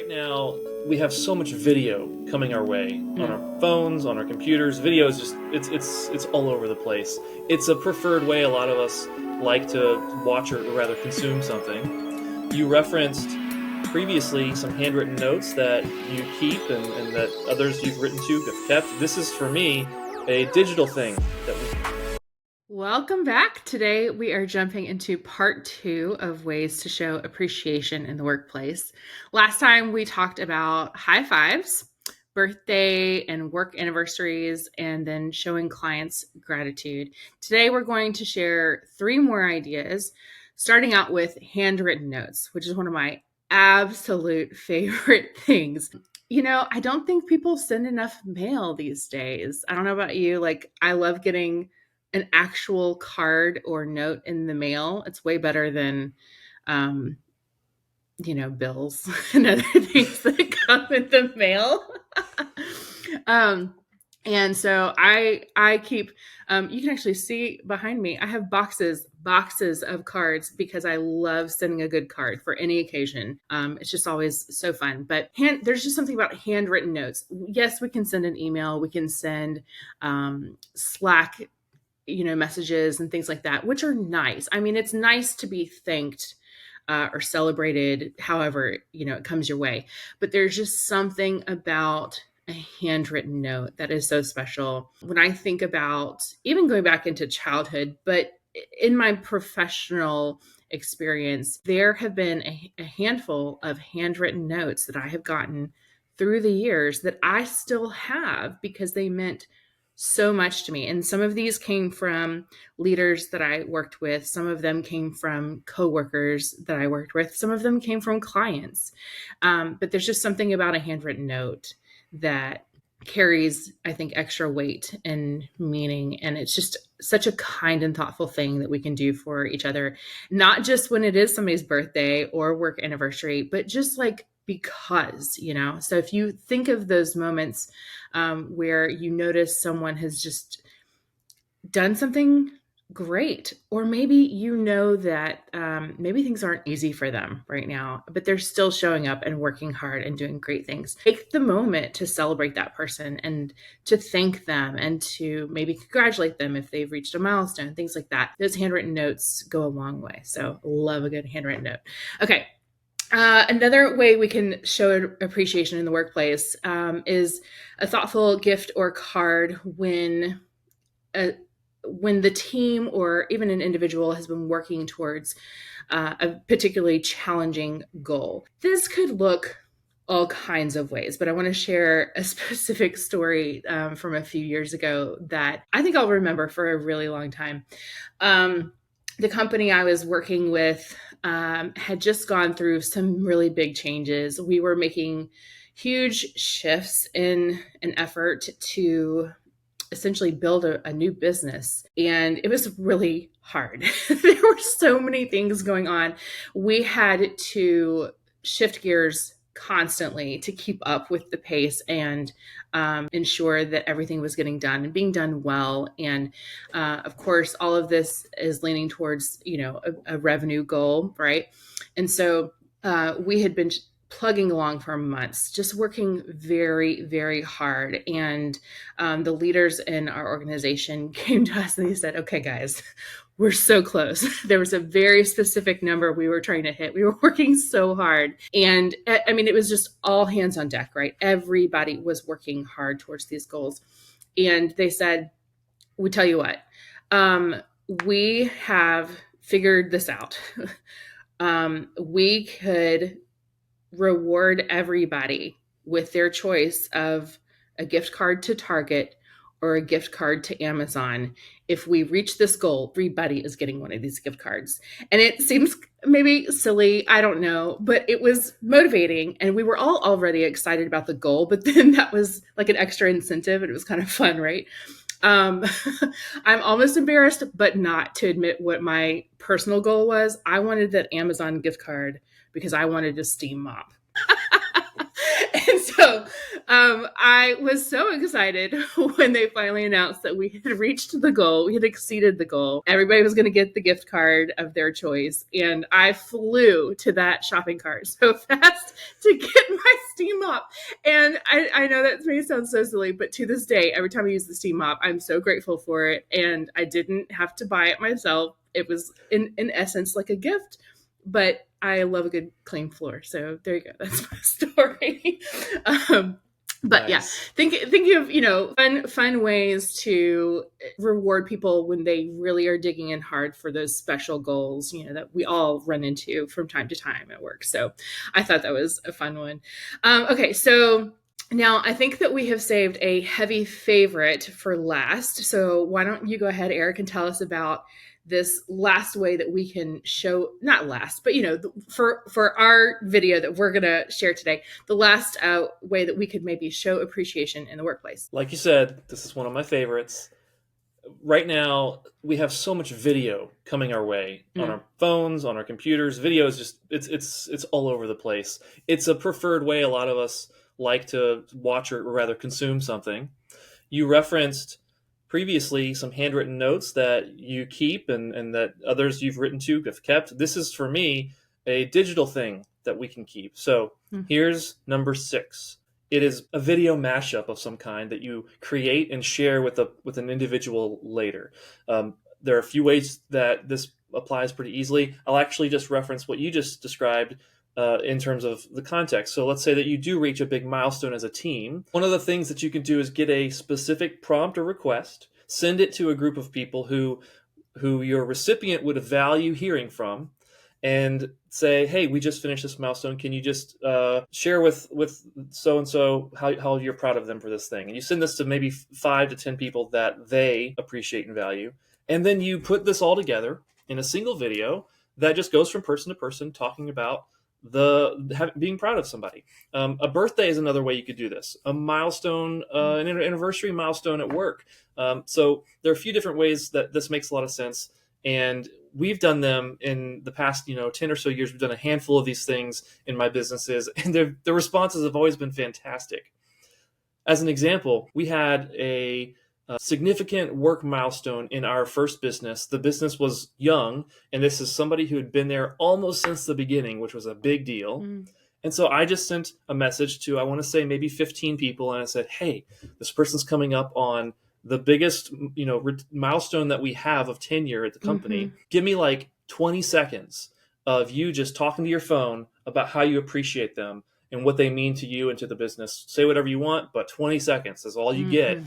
right now we have so much video coming our way on our phones, on our computers. Video is just it's all over the place. It's a preferred way a lot of us like to watch or rather consume something. You referenced previously some handwritten notes that you keep and that others you've written to have kept. This is for me a digital thing that we Welcome back. Today we are jumping into part 2 of ways to show appreciation in the workplace. Last time we talked about high fives, birthday and work anniversaries, and then showing clients gratitude. Today we're going to share 3 more ideas, starting out with handwritten notes, which is one of my absolute favorite things. You know, I don't think people send enough mail these days. I don't know about you. I love getting an actual card or note in the mail. It's way better than, bills and other things that come in the mail. And so I keep, you can actually see behind me, I have boxes of cards because I love sending a good card for any occasion. It's just always so fun. But there's just something about handwritten notes. Yes, we can send an email. We can send Slack messages and things like that, which are nice. I mean, it's nice to be thanked or celebrated, however, it comes your way. But there's just something about a handwritten note that is so special. When I think about even going back into childhood, but in my professional experience, there have been a handful of handwritten notes that I have gotten through the years that I still have because they meant so much to me. And some of these came from leaders that I worked with. Some of them came from coworkers that I worked with. Some of them came from clients. But there's just something about a handwritten note that carries, I think, extra weight and meaning. And it's just such a kind and thoughtful thing that we can do for each other, not just when it is somebody's birthday or work anniversary, but just because, so if you think of those moments where you notice someone has just done something great, or maybe that maybe things aren't easy for them right now, but they're still showing up and working hard and doing great things. Take the moment to celebrate that person and to thank them and to maybe congratulate them if they've reached a milestone, things like that. Those handwritten notes go a long way. So love a good handwritten note. Okay. Another way we can show appreciation in the workplace is a thoughtful gift or card when the team or even an individual has been working towards a particularly challenging goal. This could look all kinds of ways, but I want to share a specific story from a few years ago that I think I'll remember for a really long time. The company I was working with had just gone through some really big changes. We were making huge shifts in an effort to essentially build a new business. And it was really hard. There were so many things going on. We had to shift gears constantly to keep up with the pace and ensure that everything was getting done and being done well. And of course, all of this is leaning towards, a revenue goal, right? And so we had been plugging along for months, just working very, very hard. And the leaders in our organization came to us and they said, okay, guys, we're so close. There was a very specific number we were trying to hit. We were working so hard. And I mean, it was just all hands on deck, right? Everybody was working hard towards these goals. And they said, we tell you what, we have figured this out. We could reward everybody with their choice of a gift card to Target or a gift card to Amazon. If we reach this goal, everybody is getting one of these gift cards. And it seems maybe silly, I don't know, but it was motivating. And we were all already excited about the goal, but then that was like an extra incentive and it was kind of fun, right? I'm almost embarrassed, but not to admit what my personal goal was. I wanted that Amazon gift card because I wanted a steam mop. And so I was so excited when they finally announced that we had reached the goal. We had exceeded the goal. Everybody was going to get the gift card of their choice. And I flew to that shopping cart so fast to get my steam mop. And I know that may sound so silly, but to this day, every time I use the steam mop, I'm so grateful for it. And I didn't have to buy it myself. It was in essence like a gift, but I love a good clean floor. So there you go. That's my story. But Nice. yeah, think of fun ways to reward people when they really are digging in hard for those special goals, that we all run into from time to time at work. So I thought that was a fun one. Okay, so now I think that we have saved a heavy favorite for last. So why don't you go ahead, Eric, and tell us about this last way that we can show, not last, but for our video that we're going to share today, the last way that we could maybe show appreciation in the workplace. Like you said, this is one of my favorites. Right now, we have so much video coming our way on our phones, on our computers. Video is just it's all over the place. It's a preferred way a lot of us like to watch or rather consume something. You referenced previously some handwritten notes that you keep and that others you've written to have kept. This is, for me, a digital thing that we can keep. So here's number 6. It is a video mashup of some kind that you create and share with an individual later. There are a few ways that this applies pretty easily. I'll actually just reference what you just described in terms of the context. So let's say that you do reach a big milestone as a team. One of the things that you can do is get a specific prompt or request, send it to a group of people who your recipient would value hearing from, and say, hey, we just finished this milestone. Can you just share with so-and-so how you're proud of them for this thing? And you send this to maybe 5 to 10 people that they appreciate and value. And then you put this all together in a single video that just goes from person to person talking about being proud of somebody. A birthday is another way you could do this. A milestone, an anniversary milestone at work. So there are a few different ways that this makes a lot of sense. And we've done them in the past, 10 or so years. We've done a handful of these things in my businesses, and the responses have always been fantastic. As an example, we had a significant work milestone in our first business. The business was young, and this is somebody who had been there almost since the beginning, which was a big deal. And so I just sent a message to, I want to say maybe 15 people, and I said, hey, this person's coming up on the biggest, milestone that we have of tenure at the company. Give me like 20 seconds of you just talking to your phone about how you appreciate them and what they mean to you and to the business. Say whatever you want, but 20 seconds is all you get,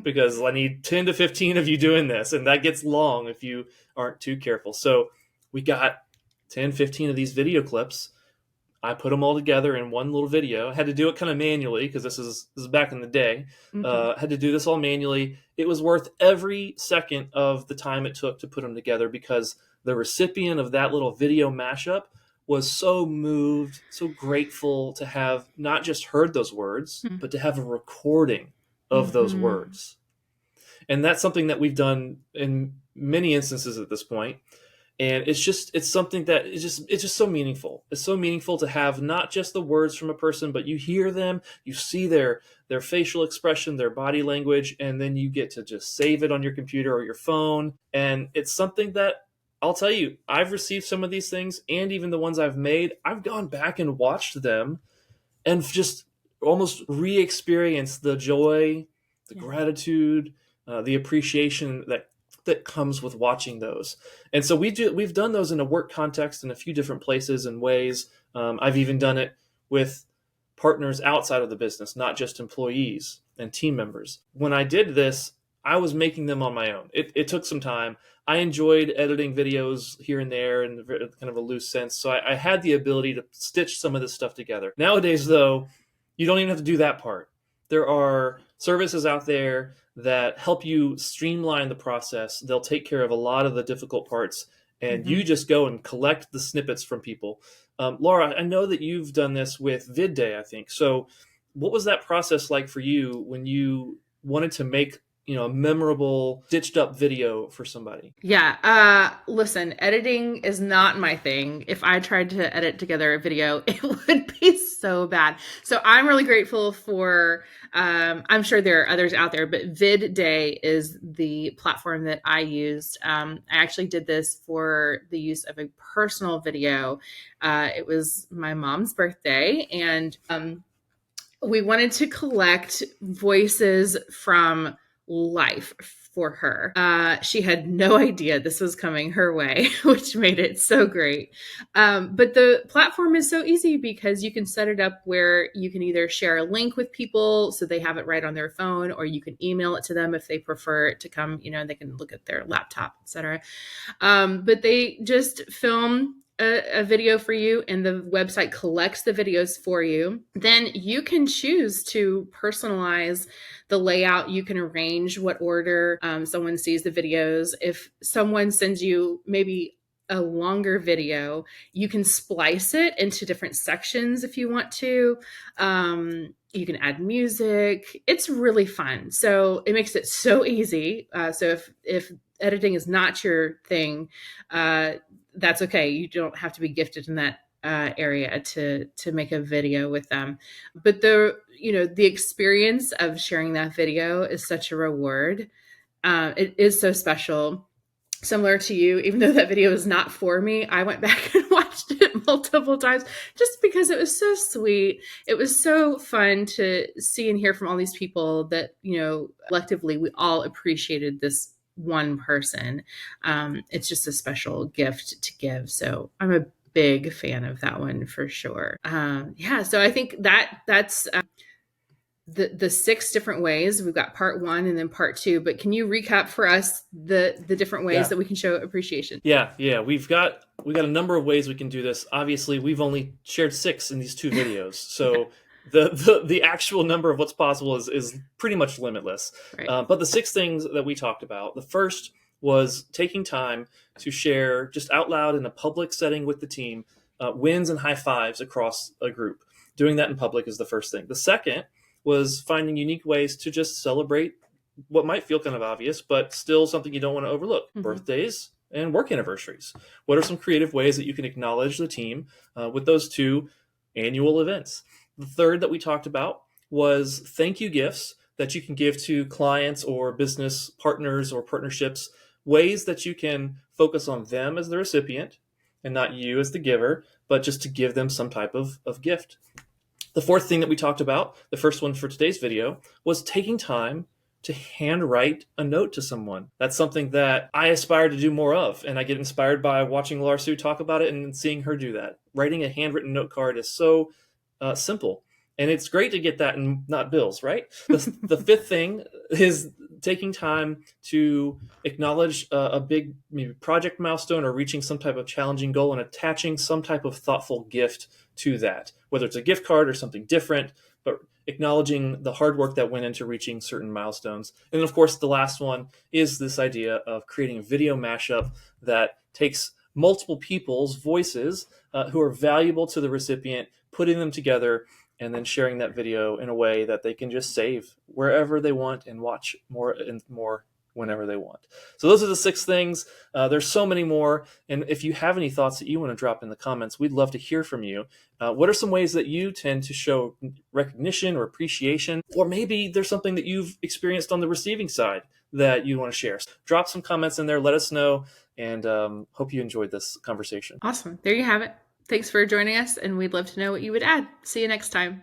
because I need 10 to 15 of you doing this, and that gets long if you aren't too careful. So we got 10, 15 of these video clips. I put them all together in one little video. I had to do it kind of manually because this is back in the day. Had to do this all manually. It was worth every second of the time it took to put them together, because the recipient of that little video mashup was so moved, so grateful to have not just heard those words, but to have a recording of those words. And that's something that we've done in many instances at this point. And it's something that it's just so meaningful. It's so meaningful to have not just the words from a person, but you hear them, you see their facial expression, their body language, and then you get to just save it on your computer or your phone. And it's something that, I'll tell you, I've received some of these things, and even the ones I've made, I've gone back and watched them and just almost re-experienced the joy, the gratitude, the appreciation that comes with watching those. And so we've done those in a work context in a few different places and ways. I've even done it with partners outside of the business, not just employees and team members. When I did this, I was making them on my own. It took some time. I enjoyed editing videos here and there in kind of a loose sense. So I had the ability to stitch some of this stuff together. Nowadays, though, you don't even have to do that part. There are services out there that help you streamline the process. They'll take care of a lot of the difficult parts, and you just go and collect the snippets from people. Laura, I know that you've done this with VidDay, I think. So what was that process like for you when you wanted to make a memorable stitched up video for somebody? Yeah. Listen, editing is not my thing. If I tried to edit together a video, it would be so bad. So I'm really grateful for, I'm sure there are others out there, but VidDay is the platform that I used. I actually did this for the use of a personal video. It was my mom's birthday, and we wanted to collect voices from life for her. She had no idea this was coming her way, which made it so great. But the platform is so easy because you can set it up where you can either share a link with people so they have it right on their phone, or you can email it to them if they prefer it to come, they can look at their laptop, etc. But they just film a video for you, and the website collects the videos for you. Then you can choose to personalize the layout. You can arrange what order someone sees the videos. If someone sends you maybe a longer video, you can splice it into different sections if you want to. You can add music. It's really fun. So it makes it so easy. So if editing is not your thing, that's okay. You don't have to be gifted in that area to make a video with them. But the experience of sharing that video is such a reward. It is so special. Similar to you, even though that video is not for me, I went back and watched it multiple times just because it was so sweet. It was so fun to see and hear from all these people that, collectively we all appreciated this one person. It's just a special gift to give. So I'm a big fan of that one for sure. So I think that's the 6 different ways. We've got part 1 and then part 2, but can you recap for us the different ways that we can show appreciation? Yeah. We've got a number of ways we can do this. Obviously, we've only shared 6 in these 2 videos. So the actual number of what's possible is pretty much limitless. Right. But the 6 things that we talked about, the first was taking time to share just out loud in a public setting with the team, wins and high fives across a group. Doing that in public is the first thing. The second was finding unique ways to just celebrate what might feel kind of obvious, but still something you don't want to overlook. Mm-hmm. Birthdays and work anniversaries. What are some creative ways that you can acknowledge the team with those 2 annual events? The third that we talked about was thank you gifts that you can give to clients or business partners or partnerships, ways that you can focus on them as the recipient and not you as the giver, but just to give them some type of gift. The fourth thing that we talked about, the first one for today's video, was taking time to handwrite a note to someone. That's something that I aspire to do more of, and I get inspired by watching Laura Sue talk about it and seeing her do that. Writing a handwritten note card is so simple, and it's great to get that and not bills, right? The fifth thing is taking time to acknowledge a big maybe project milestone or reaching some type of challenging goal and attaching some type of thoughtful gift to that, whether it's a gift card or something different, but acknowledging the hard work that went into reaching certain milestones. And then, of course, the last one is this idea of creating a video mashup that takes multiple people's voices who are valuable to the recipient, putting them together, and then sharing that video in a way that they can just save wherever they want and watch more and more whenever they want. So those are the 6 things. There's so many more. And if you have any thoughts that you want to drop in the comments, we'd love to hear from you. What are some ways that you tend to show recognition or appreciation? Or maybe there's something that you've experienced on the receiving side that you want to share. Drop some comments in there. Let us know. And hope you enjoyed this conversation. Awesome. There you have it. Thanks for joining us, and we'd love to know what you would add. See you next time.